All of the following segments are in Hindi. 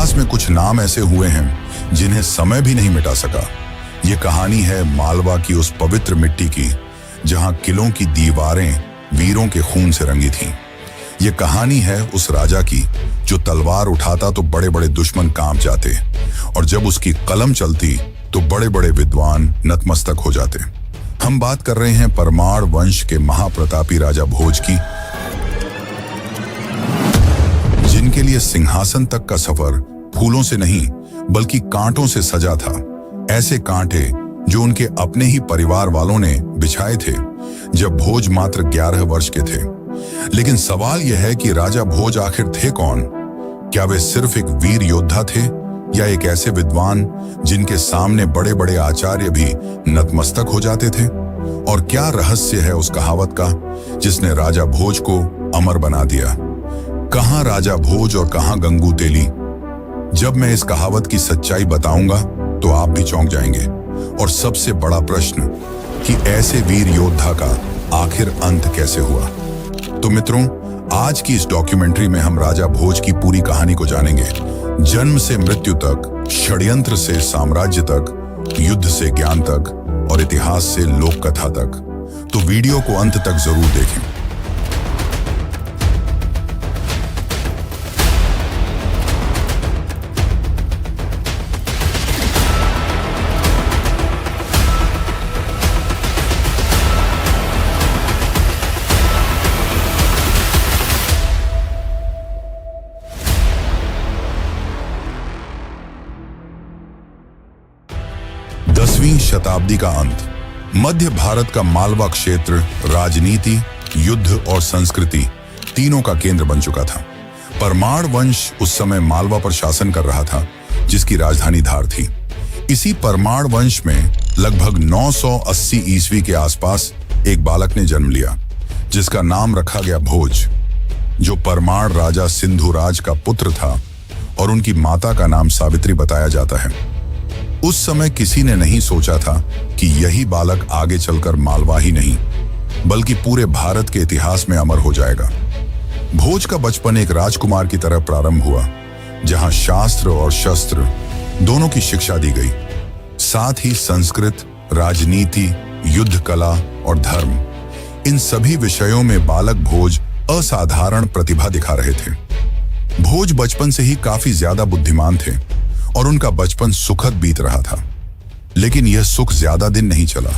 इतिहास में कुछ नाम ऐसे हुए हैं जिन्हें समय भी नहीं मिटा सका। ये कहानी है मालवा की उस पवित्र मिट्टी की जहां किलों की दीवारें वीरों के खून से रंगी थीं। ये कहानी है उस राजा की जो तलवार उठाता तो बड़े बड़े दुश्मन कांप जाते और जब उसकी कलम चलती तो बड़े बड़े विद्वान नतमस्तक हो जाते। हम बात कर रहे हैं परमार वंश के महाप्रतापी राजा भोज की, जिनके लिए सिंहासन तक का सफर फूलों से नहीं बल्कि कांटों से सजा था। ऐसे कांटे जो उनके अपने ही परिवार वालों ने बिछाए थे जब भोज मात्र 11 वर्ष के थे। लेकिन सवाल यह है कि राजा भोज आखिर थे कौन? क्या वे सिर्फ एक वीर योद्धा थे या एक ऐसे विद्वान जिनके सामने बड़े बड़े आचार्य भी नतमस्तक हो जाते थे? और क्या रहस्य है उस कहावत का जिसने राजा भोज को अमर बना दिया? कहां राजा भोज और कहां गंगू तेली? जब मैं इस कहावत की सच्चाई बताऊंगा तो आप भी चौंक जाएंगे। और सबसे बड़ा प्रश्न कि ऐसे वीर योद्धा का आखिर अंत कैसे हुआ? तो मित्रों, आज की इस डॉक्यूमेंट्री में हम राजा भोज की पूरी कहानी को जानेंगे, जन्म से मृत्यु तक, षड्यंत्र से साम्राज्य तक, युद्ध से ज्ञान तक और इतिहास से लोक कथा तक। तो वीडियो को अंत तक जरूर देखें। दसवीं शताब्दी का अंत। मध्य भारत का मालवा क्षेत्र राजनीति, युद्ध और संस्कृति तीनों का केंद्र बन चुका था। परमार वंश उस समय मालवा पर शासन कर रहा था, जिसकी राजधानी धार थी। इसी परमार वंश में लगभग 980 ईस्वी के आसपास एक बालक ने जन्म लिया, जिसका नाम रखा गया भोज, जो परमार राजा सिंधुराज का पुत्र था और उनकी माता का नाम सावित्री बताया जाता है। उस समय किसी ने नहीं सोचा था कि यही बालक आगे चलकर मालवा ही नहीं बल्कि पूरे भारत के इतिहास में अमर हो जाएगा। भोज का बचपन एक राजकुमार की तरह प्रारंभ हुआ, जहां शास्त्र और शस्त्र दोनों की शिक्षा दी गई। साथ ही संस्कृत, राजनीति, युद्ध कला और धर्म, इन सभी विषयों में बालक भोज असाधारण प्रतिभा दिखा रहे थे। भोज बचपन से ही काफी ज्यादा बुद्धिमान थे और उनका बचपन सुखद बीत रहा था। लेकिन यह सुख ज्यादा दिन नहीं चला।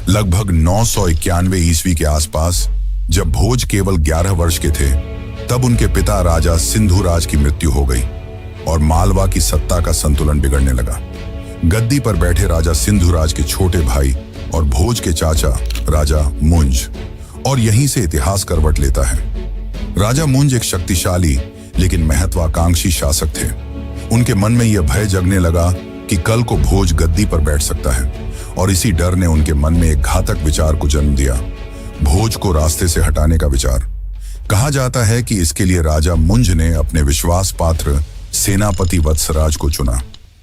लगभग 991 ईस्वी के आसपास, जब भोज केवल 11 वर्ष के थे, तब उनके पिता राजा सिंधुराज की मृत्यु हो गई और मालवा की सत्ता का संतुलन बिगड़ने लगा। गद्दी पर बैठे राजा सिंधुराज के छोटे भाई और भोज के चाचा राजा मुंज, और यहीं से इतिहास करवट लेता है। राजा मुंज एक शक्तिशाली लेकिन महत्वाकांक्षी शासक थे। उनके मन में यह भय जगने लगा कि कल को भोज गद्दी पर बैठ सकता है, और इसी डर ने उनके मन में एक घातक विचार को जन्म दिया, भोज को रास्ते से हटाने का विचार। कहा जाता है कि इसके लिए राजा मुंज ने अपने विश्वास पात्र सेनापति वत्सराज को चुना।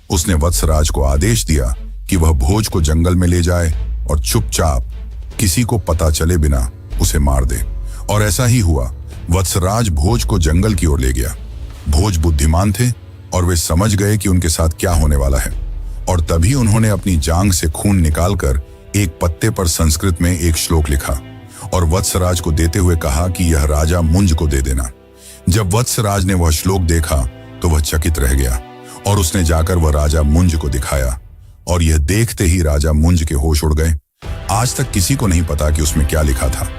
उसने वत्सराज को आदेश दिया कि वह भोज को जंगल में ले जाए और चुपचाप, किसी को पता चले बिना उसे मार दे। और ऐसा ही हुआ। वत्सराज भोज को जंगल की ओर ले गया। भोज बुद्धिमान थे और वे समझ गए कि उनके साथ क्या होने वाला है, और तभी उन्होंने अपनी जांग से खून निकालकर एक पत्ते पर संस्कृत में एक श्लोक लिखा और वत्सराज को देते हुए कहा कि यह राजा मुंज को दे देना। जब वत्सराज ने वह श्लोक देखा तो वह चकित रह गया और उसने जाकर वह राजा मुंज को दिखाया, और यह देखते ही राजा मुंज के होश उड़ गए। आज तक किसी को नहीं पता कि उसमें क्या लिखा था,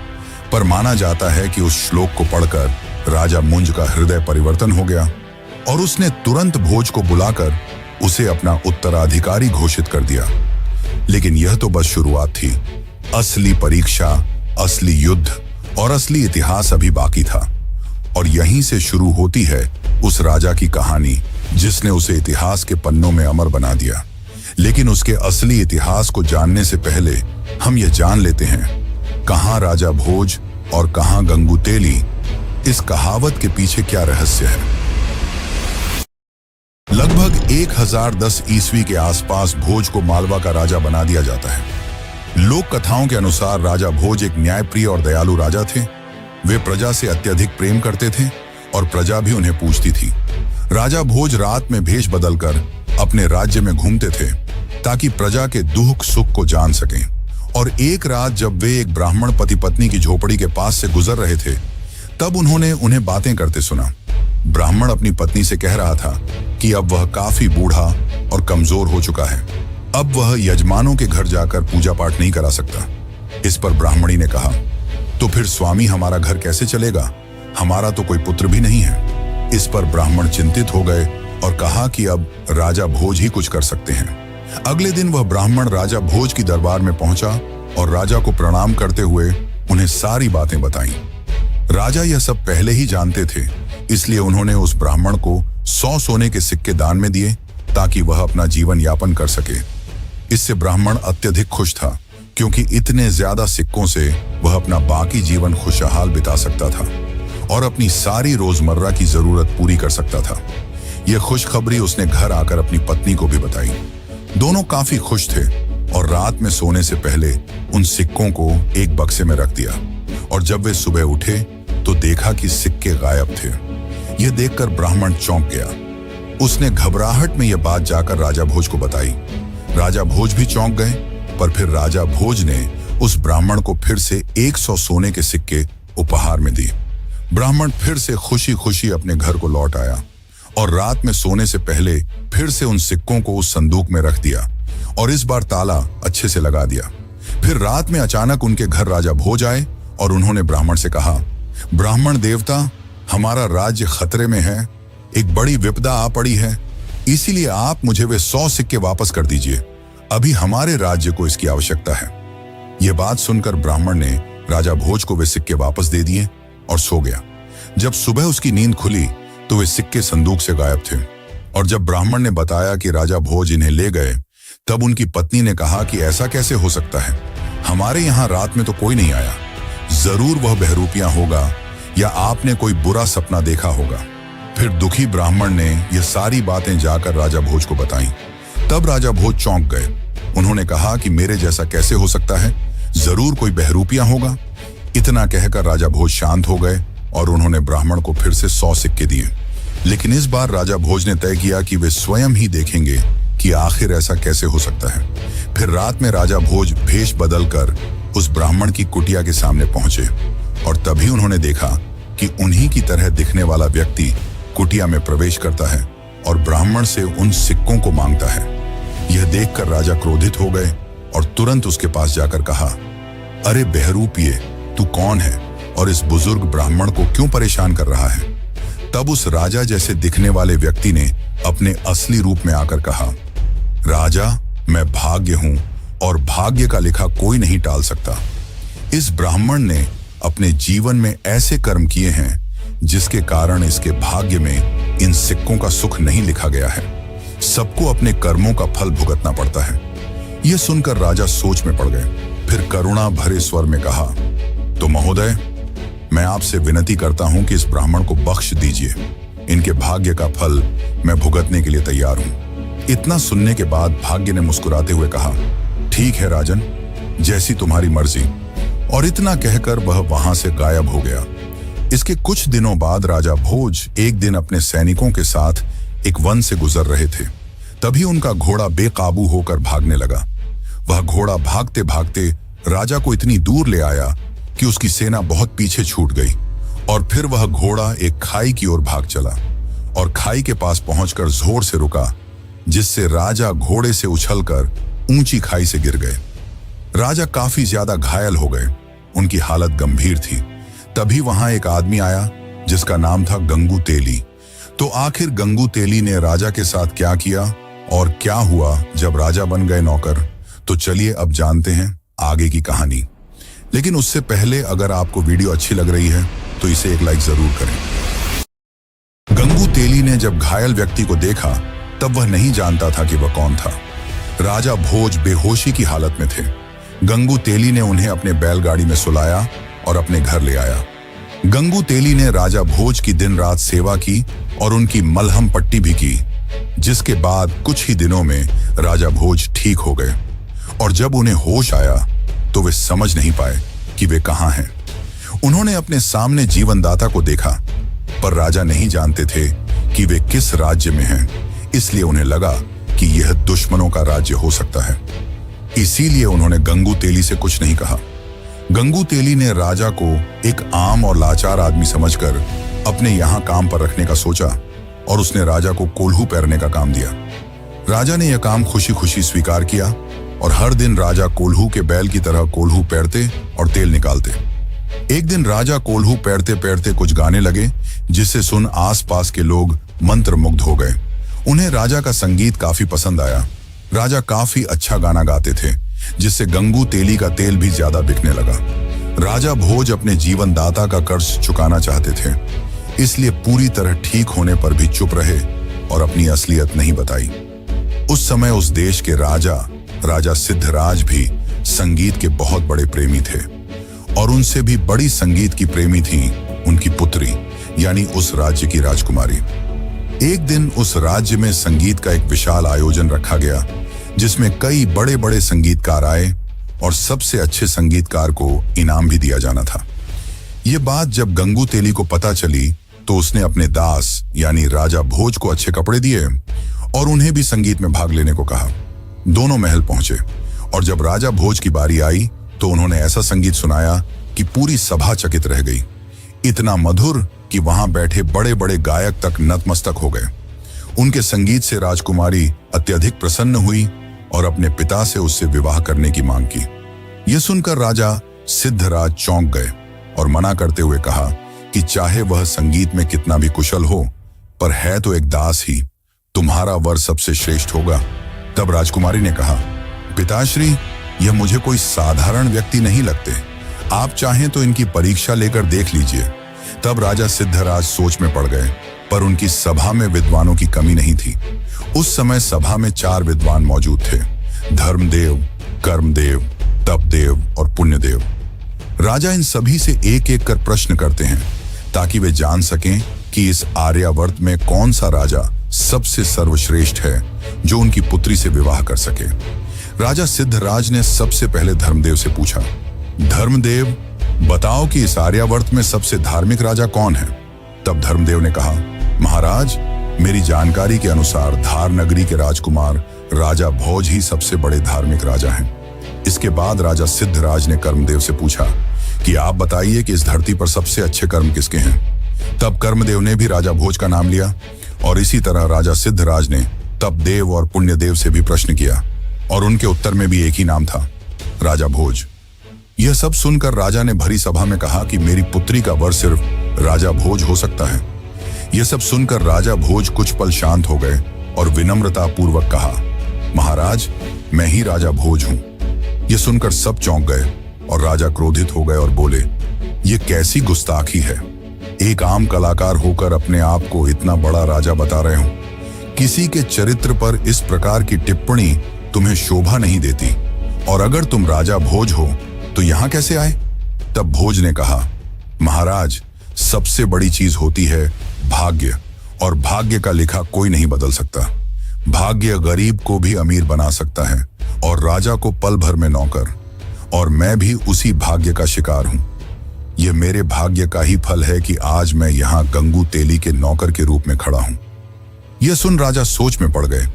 पर माना जाता है कि उस श्लोक को पढ़कर राजा मुंज का हृदय परिवर्तन हो गया और उसने तुरंत भोज को बुलाकर उसे अपना उत्तराधिकारी घोषित कर दिया। लेकिन यह तो बस शुरुआत थी। असली परीक्षा, असली युद्ध और असली इतिहास अभी बाकी था। और यहीं से शुरू होती है उस राजा की कहानी जिसने उसे इतिहास के पन्नों में अमर बना दिया। लेकिन उसके असली इतिहास को जानने से पहले हम यह जान लेते हैं, कहां राजा भोज और कहां गंगू तेली। इस कहावत के पीछे क्या रहस्य है? लगभग 1010 ईस्वी के आसपास भोज को मालवा का राजा बना दिया जाता है। लोक कथाओं के अनुसार राजा भोज एक न्यायप्रिय और दयालु राजा थे। वे प्रजा से अत्यधिक प्रेम करते थे और प्रजा भी उन्हें पूजती थी। राजा भोज रात में भेष बदलकर अपने राज्य में घूमते थे ताकि प्रजा के दुख सुख को जान सकें। और एक रात जब वे एक ब्राह्मण पति पत्नी की झोपड़ी के पास से गुजर रहे थे, तब उन्होंने उन्हें बातें करते सुना। ब्राह्मण अपनी पत्नी से कह रहा था कि अब वह काफी बूढ़ा और कमजोर हो चुका है, अब वह यजमानों के घर जाकर पूजा पाठ नहीं करा सकता। इस पर ब्राह्मणी ने कहा, तो फिर स्वामी हमारा घर कैसे चलेगा? हमारा तो कोई पुत्र भी नहीं है। इस पर ब्राह्मण चिंतित हो गए और कहा कि अब राजा भोज ही कुछ कर सकते हैं। अगले दिन वह ब्राह्मण राजा भोज की दरबार में पहुंचा और राजा को प्रणाम करते हुए उन्हें सारी बातें बताईं। राजा यह सब पहले ही जानते थे, इसलिए उन्होंने उस ब्राह्मण को 100 सोने के सिक्के दान में दिए ताकि वह अपना जीवन यापन कर सके। इससे ब्राह्मण अत्यधिक खुश था, क्योंकि इतने ज्यादा सिक्कों से वह अपना बाकी जीवन खुशहाल बिता सकता था और अपनी सारी रोजमर्रा की जरूरत पूरी कर सकता था। यह खुशखबरी उसने घर आकर अपनी पत्नी को भी बताई। दोनों काफी खुश थे और रात में सोने से पहले उन सिक्कों को एक बक्से में रख दिया। और जब वे सुबह उठे तो देखा कि सिक्के गायब थे। यह देखकर ब्राह्मण चौंक गया। उसने घबराहट में यह बात जाकर राजा भोज को बताई। राजा भोज भी चौंक गए, पर फिर राजा भोज ने उस ब्राह्मण को फिर से 100 सोने के सिक्के उपहार में दिए। ब्राह्मण फिर से खुशी खुशी अपने घर को लौट आया और रात में सोने से पहले फिर से उन सिक्कों को उस संदूक में रख दिया और इस बार ताला अच्छे से लगा दिया। फिर रात में अचानक उनके घर राजा भोज आए और उन्होंने ब्राह्मण से कहा, ब्राह्मण देवता, हमारा राज्य खतरे में है, एक बड़ी विपदा आ पड़ी है, इसीलिए आप मुझे वे 100 सिक्के वापस कर दीजिए। अभी हमारे राज्य को इसकी आवश्यकता है। यह बात सुनकर ब्राह्मण ने राजा भोज को वे सिक्के वापस दे दिए और सो गया। जब सुबह उसकी नींद खुली तो वे सिक्के संदूक से गायब थे। और जब ब्राह्मण ने बताया कि राजा भोज इन्हें ले गए, तब उनकी पत्नी ने कहा कि ऐसा कैसे हो सकता है? हमारे यहाँ रात में तो कोई नहीं आया। जरूर वह बहरूपियां होगा या आपने कोई बुरा सपना देखा होगा। फिर दुखी ब्राह्मण ने यह सारी बातें जाकर राजा भोज को बताईं। तब राजा भोज चौंक गए। उन्होंने कहा कि मेरे जैसा कैसे हो सकता है? जरूर कोई बहरूपियां होगा। इतना कहकर राजा भोज शांत हो गए और उन्होंने ब्राह्मण को फिर से 100 सिक्के दिए। लेकिन इस बार राजा भोज ने तय किया कि वे स्वयं ही देखेंगे कि आखिर ऐसा कैसे हो सकता है। फिर रात में राजा भोज भेष बदलकर उस ब्राह्मण की कुटिया के सामने पहुंचे और तभी उन्होंने देखा कि उन्हीं की तरह दिखने वाला व्यक्ति कुटिया में प्रवेश करता है और ब्राह्मण से उन सिक्कों को मांगता है। यह देखकर राजा क्रोधित हो गए और तुरंत उसके पास जाकर कहा, अरे बहरूपिये, तू कौन है और इस बुजुर्ग ब्राह्मण को क्यों परेशान कर रहा है? तब उस राजा जैसे दिखने वाले व्यक्ति ने अपने असली रूप में आकर कहा, राजा, मैं भाग्य हूं और भाग्य का लिखा कोई नहीं टाल सकता। इस ब्राह्मण ने अपने जीवन में ऐसे कर्म किए हैं जिसके कारण इसके भाग्य में इन सिक्कों का सुख नहीं लिखा गया है। सबको अपने कर्मों का फल भुगतना पड़ता है। यह सुनकर राजा सोच में पड़ गए। फिर करुणा भरे स्वर में कहा, तो महोदय, मैं आपसे विनती करता हूं कि इस ब्राह्मण को बख्श दीजिए। इनके भाग्य का फल मैं भुगतने के लिए तैयार हूं। इतना सुनने के बाद भाग्य ने मुस्कुराते हुए कहा, ठीक है राजन, जैसी तुम्हारी मर्जी। और इतना कहकर वह वहां से गायब हो गया। इसके कुछ दिनों बाद राजा भोज एक दिन अपने सैनिकों के साथ एक वन से गुजर रहे थे। तभी उनका घोड़ा बेकाबू होकर भागने लगा। वह घोड़ा भागते भागते राजा को इतनी दूर ले आया कि उसकी सेना बहुत पीछे छूट गई और फिर वह घोड़ा एक खाई की ओर भाग चला और खाई के पास पहुंचकर जोर से रुका, जिससे राजा घोड़े से उछलकर ऊंची खाई से गिर गए। राजा काफी ज्यादा घायल हो गए। उनकी हालत गंभीर थी। तभी वहां एक आदमी आया जिसका नाम था गंगू तेली। तो आखिर गंगू तेली ने राजा के साथ क्या किया और क्या हुआ जब राजा बन गए नौकर, तो चलिए अब जानते हैं आगे की कहानी। लेकिन उससे पहले अगर आपको वीडियो अच्छी लग रही है तो इसे एक लाइक जरूर करें। गंगू तेली ने जब घायल व्यक्ति को देखा तब वह नहीं जानता था कि वह कौन था। राजा भोज बेहोशी की हालत में थे। गंगू तेली ने उन्हें अपने बैलगाड़ी में सुलाया और अपने घर ले आया। गंगू तेली ने राजा भोज की दिन रात सेवा की और उनकी मलहम पट्टी भी की, जिसके बाद कुछ ही दिनों में राजा भोज ठीक हो गए। और जब उन्हें होश आया तो वे समझ नहीं पाए कि वे कहां हैं। उन्होंने अपने सामने जीवनदाता को देखा, पर राजा नहीं जानते थे कि वे किस राज्य में हैं, इसलिए उन्हें लगा कि यह दुश्मनों का राज्य हो सकता है। इसीलिए उन्होंने गंगू तेली से कुछ नहीं कहा। गंगू तेली ने राजा को एक आम और लाचार आदमी समझकर अपने यहां काम पर रखने का सोचा और उसने राजा को कोल्हू पैरने का काम दिया। राजा ने यह काम खुशी खुशी स्वीकार किया और हर दिन राजा कोल्हू के बैल की तरह कोल्हू पैरते और तेल निकालते। एक दिन राजा कोल्हू पैरते पैरते कुछ गाने लगे, जिसे सुन आसपास के लोग मंत्रमुग्ध हो गए। उन्हें राजा का संगीत काफी पसंद आया। राजा काफी अच्छा गाना गाते थे, जिससे गंगू तेली का तेल भी ज्यादा बिकने लगा। राजा भोज अपने जीवन दाता का कर्ज चुकाना चाहते थे, इसलिए पूरी तरह ठीक होने पर भी चुप रहे और अपनी असलियत नहीं बताई। उस समय उस देश के राजा सिद्धराज भी संगीत के बहुत बड़े प्रेमी थे और उनसे भी बड़ी संगीत की प्रेमी थी उनकी पुत्री, यानी उस राज्य की राजकुमारी। एक दिन उस राज्य में संगीत का एक विशाल आयोजन रखा गया, जिसमें कई बड़े बड़े संगीतकार आए और सबसे अच्छे संगीतकार को इनाम भी दिया जाना था। ये बात जब गंगू तेली को पता चली तो उसने अपने दास यानी राजा भोज को अच्छे कपड़े दिए और उन्हें भी संगीत में भाग लेने को कहा। दोनों महल पहुंचे और जब राजा भोज की बारी आई तो उन्होंने ऐसा संगीत सुनाया कि पूरी सभा चकित रह गई। इतना मधुर कि वहां बैठे बड़े बड़े गायक तक नतमस्तक हो गए। उनके संगीत से राजकुमारी अत्यधिक प्रसन्न हुई और अपने पिता से उससे विवाह करने की मांग की। यह सुनकर राजा सिद्धराज चौंक गए और मना करते हुए कहा कि चाहे वह संगीत में कितना भी कुशल हो, पर है तो एक दास ही, तुम्हारा वर सबसे श्रेष्ठ होगा। तब राजकुमारी ने कहा, पिताश्री, यह मुझे कोई साधारण व्यक्ति नहीं लगते, आप चाहें तो इनकी परीक्षा लेकर देख लीजिए। तब राजा सिद्धराज सोच में पड़ गए, पर उनकी सभा में विद्वानों की कमी नहीं थी। उस समय सभा में 4 विद्वान मौजूद थे, धर्मदेव, कर्मदेव, तपदेव और पुण्यदेव। राजा इन सभी से एक एक कर प्रश्न करते हैं ताकि वे जान सकें कि इस आर्यावर्त में कौन सा राजा सबसे सर्वश्रेष्ठ है जो उनकी पुत्री से विवाह कर सके। राजा सिद्धराज ने सबसे पहले धर्मदेव से पूछा, धर्मदेव, बताओ कि इस आर्यावर्त में सबसे धार्मिक राजा कौन है। तब धर्मदेव ने कहा, महाराज, मेरी जानकारी के अनुसार धार नगरी के राजकुमार राजा भोज ही सबसे बड़े धार्मिक राजा हैं। इसके बाद राजा सिद्धराज ने कर्मदेव से पूछा कि आप बताइए कि इस धरती पर सबसे अच्छे कर्म किसके हैं। तब कर्मदेव ने भी राजा भोज का नाम लिया और इसी तरह राजा सिद्धराज ने तपदेव और पुण्यदेव से भी प्रश्न किया और उनके उत्तर में भी एक ही नाम था, राजा भोज। यह सब सुनकर राजा ने भरी सभा में कहा कि मेरी पुत्री का वर सिर्फ राजा भोज हो सकता है। यह सब सुनकर राजा भोज कुछ पल शांत हो गए और विनम्रता पूर्वक कहा, महाराज, मैं ही राजा भोज हूं। यह सुनकर सब चौंक गए और राजा क्रोधित हो गए और बोले, यह कैसी गुस्ताखी है, एक आम कलाकार होकर अपने आप को इतना बड़ा राजा बता रहे हो। किसी के चरित्र पर इस प्रकार की टिप्पणी तुम्हें शोभा नहीं देती, और अगर तुम राजा भोज हो तो यहां कैसे आए। तब भोज ने कहा, महाराज, सबसे बड़ी चीज होती है भाग्य, और भाग्य का लिखा कोई नहीं बदल सकता। भाग्य गरीब को भी अमीर बना सकता है और राजा को पल भर में नौकर, और मैं भी उसी भाग्य का शिकार हूं। यह मेरे भाग्य का ही फल है कि आज मैं यहां गंगू तेली के नौकर के रूप में खड़ा हूं। यह सुन राजा सोच में पड़ गए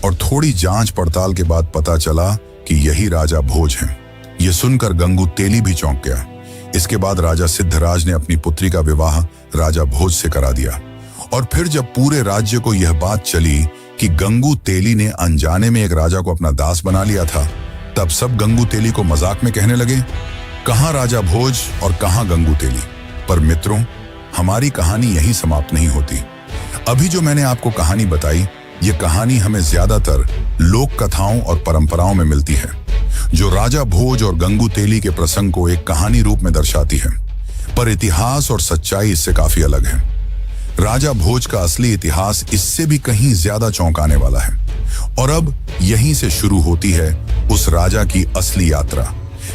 और थोड़ी जांच पड़ताल के बाद पता चला कि यही राजा भोज हैं। यह सुनकर गंगू तेली भी चौंक गया। इसके बाद राजा सिद्धराज ने अपनी पुत्री का विवाह राजा भोज से करा दिया। और फिर जब पूरे राज्य को यह बात चली कि गंगू तेली ने अनजाने में एक राजा को अपना दास बना लिया था, तब सब गंगू तेली को मजाक में कहने लगे, कहां राजा भोज और कहां गंगू तेली। पर मित्रों, हमारी कहानी यहीं समाप्त नहीं होती। अभी जो मैंने आपको कहानी बताई, ये कहानी हमें ज्यादातर लोक कथाओं और परंपराओं में मिलती है, जो राजा भोज और गंगू तेली के प्रसंग को एक कहानी रूप में दर्शाती है। पर इतिहास और सच्चाई इससे काफी अलग है। राजा भोज का असली इतिहास इससे भी कहीं ज्यादा चौंकाने वाला है। और अब यहीं से शुरू होती है उस राजा की असली यात्रा,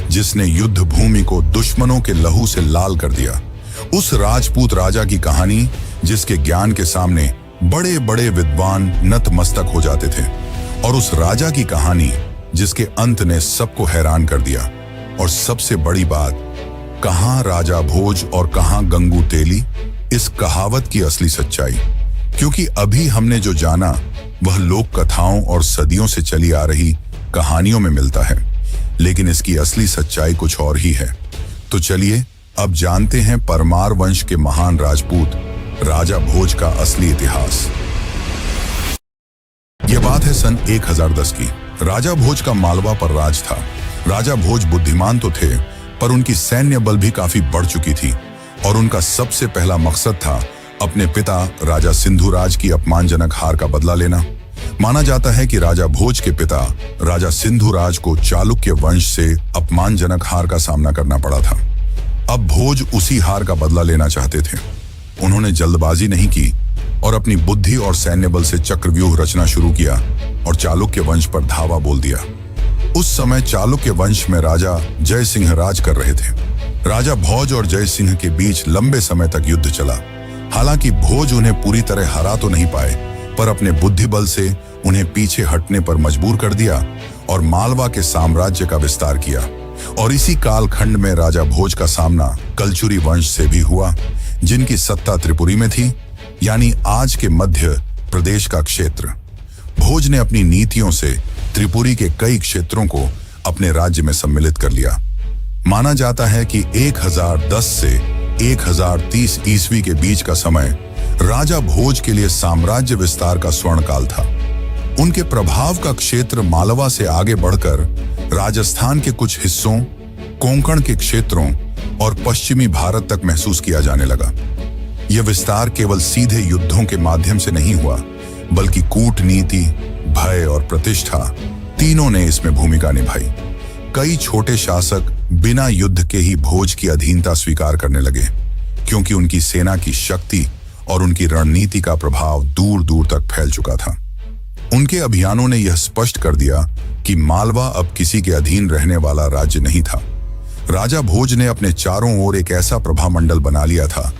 जिसने युद्ध भूमि को दुश्मनों के लहू से लाल कर दिया। उस राजपूत राजा की कहानी, जिसके ज्ञान के सामने बड़े बड़े विद्वान नतमस्तक हो जाते थे, और उस राजा की कहानी जिसके अंत ने सबको हैरान कर दिया। और सबसे बड़ी बात, कहां राजा भोज और कहां गंगू तेली, इस कहावत की असली सच्चाई। क्योंकि अभी हमने जो जाना वह लोक कथाओं और सदियों से चली आ रही कहानियों में मिलता है, लेकिन इसकी असली सच्चाई कुछ और ही है। तो चलिए अब जानते हैं परमार वंश के महान राजपूत राजा भोज का असली इतिहास। यह बात है सन 1010 की। राजा भोज का मालवा पर राज था। राजा भोज बुद्धिमान तो थे, पर उनकी सैन्य बल भी काफी बढ़ चुकी थी और उनका सबसे पहला मकसद था अपने पिता राजा सिंधुराज की अपमानजनक हार का बदला लेना। माना जाता है कि राजा भोज के पिता राजा सिंधुराज को चालुक्य वंश से अपमानजनक हार का सामना करना पड़ा था। अब भोज उसी हार का बदला लेना चाहते थे। उन्होंने जल्दबाजी नहीं की और अपनी बुद्धि और सैन्य बल से चक्रव्यूह रचना शुरू किया और चालुक्य वंश पर धावा बोल दिया। उस समय चालुक्य वंश में राजा जय सिंह राज कर रहे थे। राजा भोज और जय सिंह के बीच लंबे समय तक युद्ध चला। हालांकि भोज उन्हें पूरी तरह हरा तो नहीं पाए, पर अपने बुद्धि बल से उन्हें पीछे हटने पर मजबूर कर दिया और मालवा के साम्राज्य का विस्तार किया। और इसी कालखंड में राजा भोज का सामना कलचुरी वंश से भी हुआ, जिनकी सत्ता त्रिपुरी में थी, यानी आज के मध्य प्रदेश का क्षेत्र। भोज ने अपनी नीतियों से त्रिपुरी के कई क्षेत्रों को अपने राज्य में सम्मिलित कर लिया। माना जाता है कि 1010 से 1030 ईस्वी के बीच का समय राजा भोज के लिए साम्राज्य विस्तार का स्वर्ण काल था। उनके प्रभाव का क्षेत्र मालवा से आगे बढ़कर राजस्थान के कुछ हिस्सों, कोंकण के क्षेत्रों और पश्चिमी भारत तक महसूस किया जाने लगा। यह विस्तार केवल सीधे युद्धों के माध्यम से नहीं हुआ, बल्कि कूटनीति, भय और प्रतिष्ठा तीनों ने इसमें भूमिका निभाई। कई छोटे शासक बिना युद्ध के ही भोज की अधीनता स्वीकार करने लगे, क्योंकि उनकी सेना की शक्ति और उनकी रणनीति का प्रभाव दूर दूर तक फैल चुका था। उनके अभियानों ने यह स्पष्ट कर दिया कि मालवा अब किसी के अधीन रहने वाला राज्य नहीं था। राजा भोज ने अपने चारों ओर एक ऐसा प्रभामंडल बना लिया था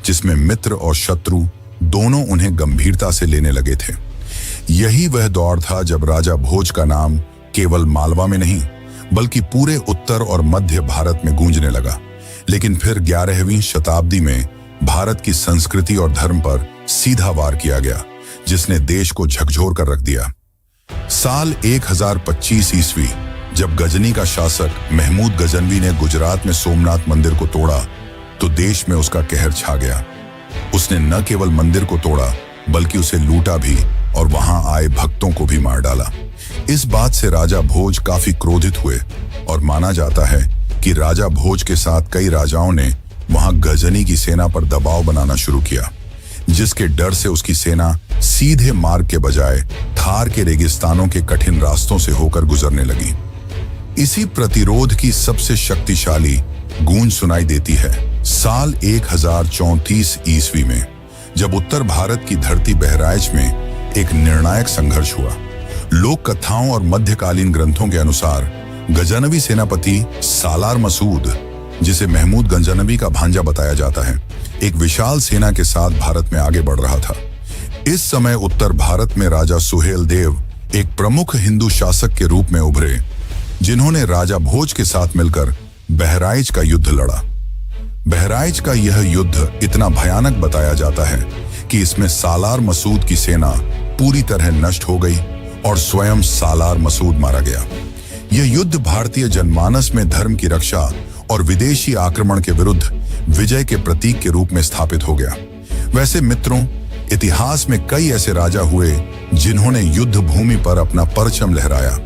जिसमें मित्र और शत्रु दोनों उन्हें गंभीरता से लेने लगे थे। यही वह दौर था जब राजा भोज का नाम केवल मालवा में नहीं, बल्कि पूरे उत्तर और मध्य भारत में गूंजने लगा। लेकिन फिर 11वीं शताब्दी में भारत की संस्कृति और धर्म पर सीधा वार किया गया, जिसने देश को झकझोर कर रख दिया। साल 1025 ईस्वी जब गजनी का शासक महमूद गजनवी ने गुजरात में सोमनाथ मंदिर को तोड़ा, तो देश में उसका कहर छा गया। उसने न केवल मंदिर को तोड़ा, बल्कि उसे लूटा भी और वहां आए भक्तों को भी मार डाला। इस बात से राजा भोज काफी क्रोधित हुए और माना जाता है कि राजा भोज के साथ कई राजाओं ने वहां गजनी की सेना पर दबाव बनाना शुरू किया, जिसके डर से उसकी सेना सीधे मार्ग के बजाय थार के रेगिस्तानों के कठिन रास्तों से होकर गुजरने लगी। इसी प्रतिरोध की सबसे शक्तिशाली गूंज सुनाई देती है साल 1034 ईस्वी में, जब उत्तर भारत की धरती बहराइच में एक निर्णायक संघर्ष हुआ। लोक कथाओं और मध्यकालीन ग्रंथों के अनुसार गजनवी सेनापति सालार मसूद, जिसे महमूद गजनवी का भांजा बताया जाता है, एक विशाल सेना के साथ भारत में आगे बढ़ रहा था। इस समय उत्तर भारत में राजा सुहेल देव एक प्रमुख हिंदू शासक के रूप में उभरे, जिन्होंने राजा भोज के साथ मिलकर बहराइच का युद्ध लड़ा। बहराइच का यह युद्ध इतना भयानक बताया जाता है कि इसमें सालार मसूद की सेना पूरी तरह नष्ट हो गई और स्वयं सालार मसूद मारा गया। यह युद्ध भारतीय जनमानस में धर्म की रक्षा और विदेशी आक्रमण के विरुद्ध विजय के प्रतीक के रूप में स्थापित हो गया। वैसे मित्रों, इतिहास में कई ऐसे राजा हुए जिन्होंने युद्ध भूमि पर अपना परचम लहराया,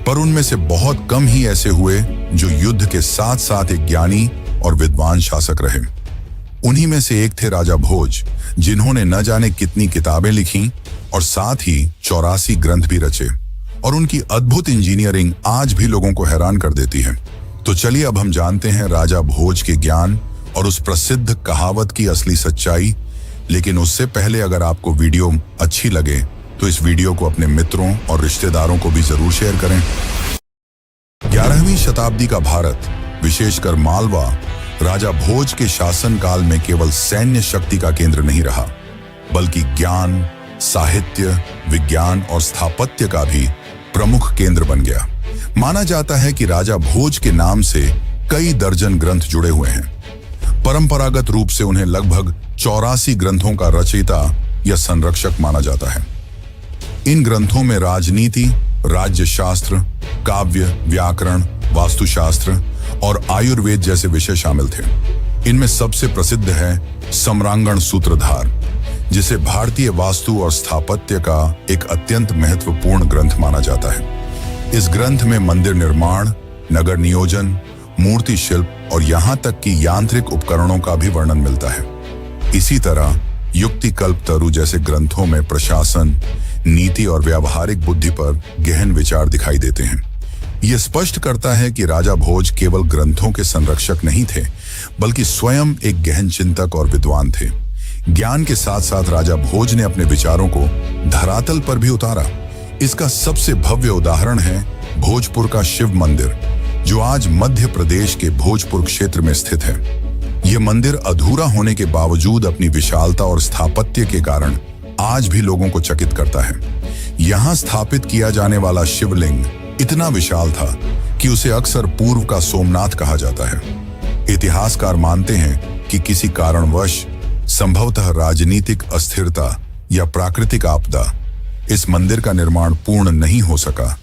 पर उनमें से बहुत कम ही ऐसे हुए जो युद्ध के साथ साथ एक ज्ञानी और विद्वान शासक रहे। उन्हीं में से एक थे राजा भोज, जिन्होंने न जाने कितनी किताबें लिखी और साथ ही 84 ग्रंथ भी रचे, और उनकी अद्भुत इंजीनियरिंग आज भी लोगों को हैरान कर देती है। तो चलिए अब हम जानते हैं राजा भोज के ज्ञान और उस प्रसिद्ध कहावत की असली सच्चाई। लेकिन उससे पहले अगर आपको वीडियो अच्छी लगे तो इस वीडियो को अपने मित्रों और रिश्तेदारों को भी जरूर शेयर करें। 11वीं शताब्दी का भारत, विशेषकर मालवा, राजा भोज के शासन काल में केवल सैन्य शक्ति का केंद्र नहीं रहा, बल्कि ज्ञान, साहित्य, विज्ञान और स्थापत्य का भी प्रमुख केंद्र बन गया। माना जाता है कि राजा भोज के नाम से कई दर्जन ग्रंथ जुड़े हुए हैं। परंपरागत रूप से उन्हें लगभग 84 ग्रंथों का रचयिता या संरक्षक माना जाता है। इन ग्रंथों में राजनीति, राज्य शास्त्र, काव्य, व्याकरण, वास्तुशास्त्र और आयुर्वेद जैसे विषय शामिल थे। इनमें सबसे प्रसिद्ध है सम्रांगण सूत्रधार, जिसे भारतीय वास्तु और स्थापत्य का एक अत्यंत महत्वपूर्ण ग्रंथ माना जाता है। इस ग्रंथ में मंदिर निर्माण, नगर नियोजन, मूर्ति शिल्प और यहाँ तक कि यांत्रिक उपकरणों का भी वर्णन मिलता है। इसी तरह युक्ति कल्पतरु जैसे ग्रंथों में प्रशासन, नीति और व्यावहारिक बुद्धि पर गहन विचार दिखाई देते हैं। यह स्पष्ट करता है कि राजा भोज केवल ग्रंथों के संरक्षक नहीं थे, बल्कि स्वयं एक गहन चिंतक और विद्वान थे। ज्ञान के साथ साथ राजा भोज ने अपने विचारों को धरातल पर भी उतारा। इसका सबसे भव्य उदाहरण है भोजपुर का शिव मंदिर, जो आज मध्य प्रदेश के भोजपुर क्षेत्र में स्थित है। यह मंदिर अधूरा होने के बावजूद अपनी विशालता और स्थापत्य के कारण आज भी लोगों को चकित करता है। यहाँ स्थापित किया जाने वाला शिवलिंग इतना विशाल था कि उसे अक्सर पूर्व का सोमनाथ कहा जाता है। इतिहासकार मानते हैं कि किसी कारणवश, संभवतः राजनीतिक अस्थिरता या प्राकृतिक आपदा, इस मंदिर का निर्माण पूर्ण नहीं हो सका,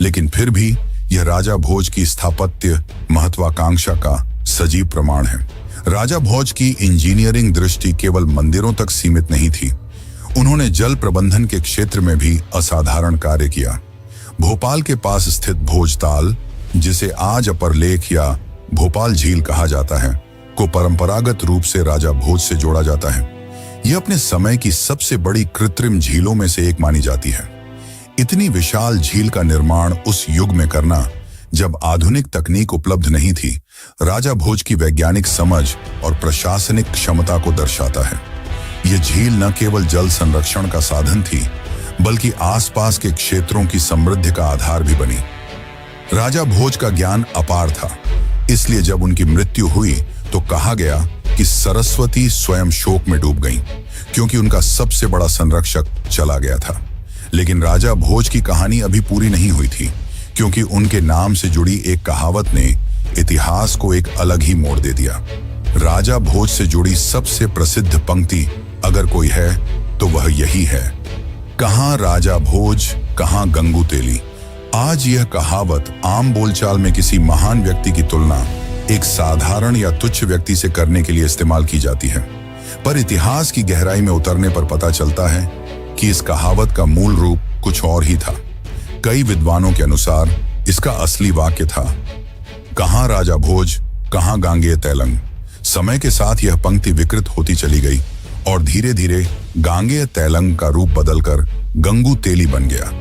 लेकिन फिर भी यह राजा भोज की स्थापत्य महत्वाकांक्षा का सजीव प्रमाण है। राजा भोज की इंजीनियरिंग दृष्टि केवल मंदिरों तक सीमित नहीं थी। उन्होंने जल प्रबंधन के क्षेत्र में भी असाधारण कार्य किया। भोपाल के पास स्थित भोजताल, जिसे आज अपर लेक या भोपाल झील कहा जाता है, को परंपरागत रूप से राजा भोज से जोड़ा जाता है। यह अपने समय की सबसे बड़ी कृत्रिम झीलों में से एक मानी जाती है। इतनी विशाल झील का निर्माण उस युग में करना, जब आधुनिक तकनीक उपलब्ध नहीं थी, राजा भोज की वैज्ञानिक समझ और प्रशासनिक क्षमता को दर्शाता है। यह झील न केवल जल संरक्षण का साधन थी, बल्कि आसपास के क्षेत्रों की समृद्धि का आधार भी बनी। राजा भोज का ज्ञान अपार था, इसलिए जब उनकी मृत्यु हुई तो कहा गया कि सरस्वती स्वयं शोक में डूब गईं, क्योंकि उनका सबसे बड़ा संरक्षक चला गया था। लेकिन राजा भोज की कहानी अभी पूरी नहीं हुई थी, क्योंकि उनके नाम से जुड़ी एक कहावत ने इतिहास को एक अलग ही मोड़ दे दिया। राजा भोज से जुड़ी सबसे प्रसिद्ध पंक्ति अगर कोई है तो वह यही है, कहां राजा भोज, कहां गंगू तेली। आज यह कहावत आम बोलचाल में किसी महान व्यक्ति की तुलना एक साधारण या तुच्छ व्यक्ति से करने के लिए इस्तेमाल की जाती है, पर इतिहास की गहराई में उतरने पर पता चलता है कि इस कहावत का मूल रूप कुछ और ही था। कई विद्वानों के अनुसार इसका असली वाक्य था, कहां राजा भोज, कहां गांगेय तैलंग। समय के साथ यह पंक्ति विकृत होती चली गई और धीरे धीरे गांगेय तैलंग का रूप बदलकर गंगू तेली बन गया।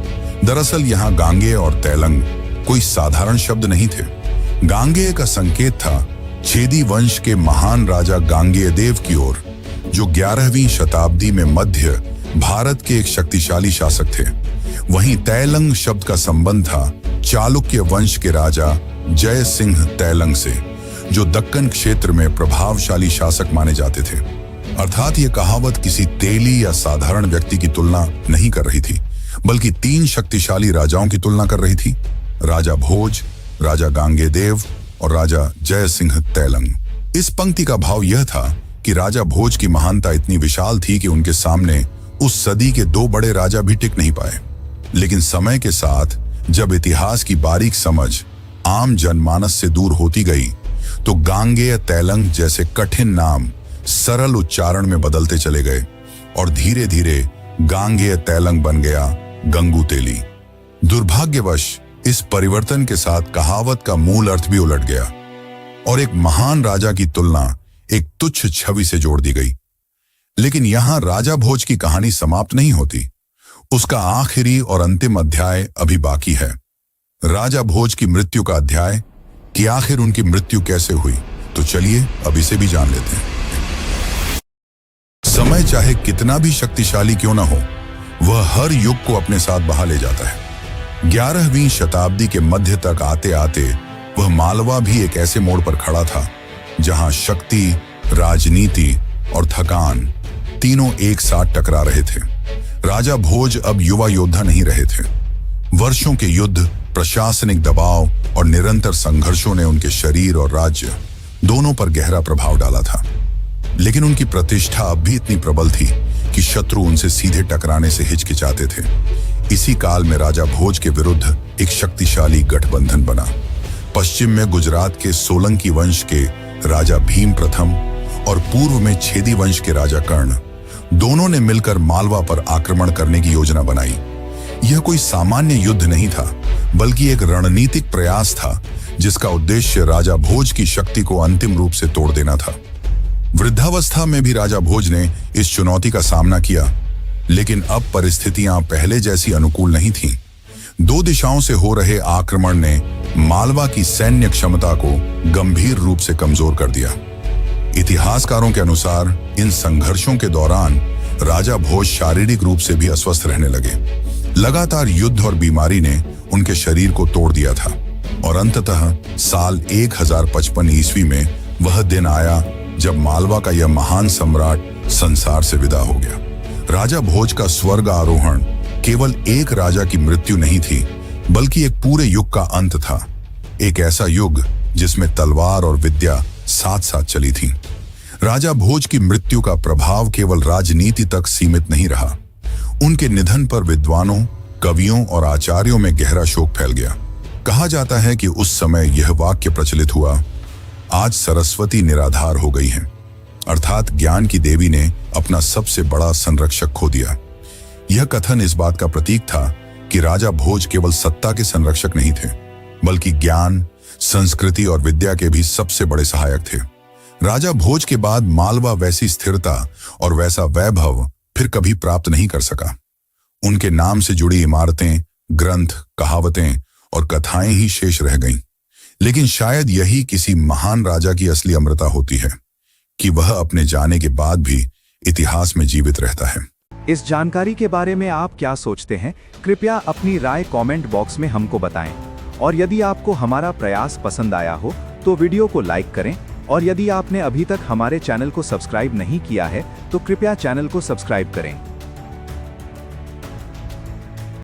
दरअसल यहाँ गांगेय और तैलंग कोई साधारण शब्द नहीं थे। गांगेय का संकेत था छेदी वंश के महान राजा गांगेय देव की ओर, जो 11वीं शताब्दी में मध्य भारत के एक शक्तिशाली शासक थे। वहीं तैलंग शब्द का संबंध था चालुक्य वंश के राजा जय सिंह तैलंग से, जो दक्कन क्षेत्र में प्रभावशाली शासक माने जाते थे। अर्थात यह कहावत किसी तेली या साधारण व्यक्ति की तुलना नहीं कर रही थी, बल्कि 3 शक्तिशाली राजाओं की तुलना कर रही थी, राजा भोज, राजा गांगेय देव और राजा जय सिंह तैलंग। इस पंक्ति का भाव यह था कि राजा भोज की महानता इतनी विशाल थी कि उनके सामने उस सदी के 2 बड़े राजा भी टिक नहीं पाए। लेकिन समय के साथ जब इतिहास की बारीक समझ आम जनमानस से दूर होती गई, तो गांगेय तैलंग जैसे कठिन नाम सरल उच्चारण में बदलते चले गए और धीरे धीरे गांगेय तैलंग बन गया गंगू तेली। दुर्भाग्यवश इस परिवर्तन के साथ कहावत का मूल अर्थ भी उलट गया और एक महान राजा की तुलना एक तुच्छ छवि से जोड़ दी गई। लेकिन यहां राजा भोज की कहानी समाप्त नहीं होती। उसका आखिरी और अंतिम अध्याय अभी बाकी है। राजा भोज की मृत्यु का अध्याय, कि आखिर उनकी मृत्यु कैसे हुई। तो चलिए अब इसे भी जान लेते हैं। समय चाहे कितना भी शक्तिशाली क्यों ना हो, वह हर युग को अपने साथ बहा ले जाता है। 11वीं शताब्दी के मध्य तक आते आते वह मालवा भी एक ऐसे मोड़ पर खड़ा था जहां शक्ति, राजनीति और थकान तीनों एक साथ टकरा रहे थे। राजा भोज अब युवा योद्धा नहीं रहे थे। वर्षों के युद्ध, प्रशासनिक दबाव और निरंतर संघर्षों ने उनके शरीर और राज्य दोनों पर गहरा प्रभाव डाला था। लेकिन उनकी प्रतिष्ठा अब भी इतनी प्रबल थी कि शत्रु उनसे सीधे टकराने से हिचकिचाते थे। इसी काल में राजा भोज के विरुद्ध एक शक्तिशाली गठबंधन बना। पश्चिम में गुजरात के सोलंकी वंश के राजा भीम प्रथम और पूर्व में छेदी वंश के राजा कर्ण, दोनों ने मिलकर मालवा पर आक्रमण करने की योजना बनाई। यह कोई सामान्य युद्ध नहीं था, बल्कि एक रणनीतिक प्रयास था जिसका उद्देश्य राजा भोज की शक्ति को अंतिम रूप से तोड़ देना था। वृद्धावस्था में भी राजा भोज ने इस चुनौती का सामना किया, लेकिन अब परिस्थितियां पहले जैसी अनुकूल नहीं थीं। दो दिशाओं से हो रहे आक्रमण ने मालवा की सैन्य क्षमता को गंभीर रूप से कमजोर कर दिया। इतिहासकारों के अनुसार इन संघर्षों के दौरान राजा भोज शारीरिक रूप से भी अस्वस्थ रहने लगे। लगातार युद्ध और बीमारी ने उनके शरीर को तोड़ दिया था और अंततः साल 1055 ईस्वी में वह दिन आया जब मालवा का यह महान सम्राट संसार से विदा हो गया। राजा भोज का स्वर्ग आरोहण केवल एक राजा की मृत्यु नहीं थी, बल्कि एक पूरे युग का अंत था। एक ऐसा युग जिसमें तलवार और विद्या साथ साथ चली थी। राजा भोज की मृत्यु का प्रभाव केवल राजनीति तक सीमित नहीं रहा। उनके निधन पर विद्वानों, कवियों और आचार्यों में गहरा शोक फैल गया। कहा जाता है कि उस समय यह वाक्य प्रचलित हुआ, आज सरस्वती निराधार हो गई हैं, अर्थात ज्ञान की देवी ने अपना सबसे बड़ा संरक्षक खो दिया। यह कथन इस बात का प्रतीक था कि राजा भोज केवल सत्ता के संरक्षक नहीं थे, बल्कि ज्ञान, संस्कृति और विद्या के भी सबसे बड़े सहायक थे। राजा भोज के बाद मालवा वैसी स्थिरता और वैसा वैभव फिर कभी प्राप्त नहीं कर सका। उनके नाम से जुड़ी इमारतें, ग्रंथ, कहावतें और कथाएं ही शेष रह गईं। लेकिन शायद यही किसी महान राजा की असली अमरता होती है कि वह अपने जाने के बाद भी इतिहास में जीवित रहता है। इस जानकारी के बारे में आप क्या सोचते हैं? कृपया अपनी राय कमेंट बॉक्स में हमको बताएं। और यदि आपको हमारा प्रयास पसंद आया हो तो वीडियो को लाइक करें, और यदि आपने अभी तक हमारे चैनल को सब्सक्राइब नहीं किया है तो कृपया चैनल को सब्सक्राइब करें।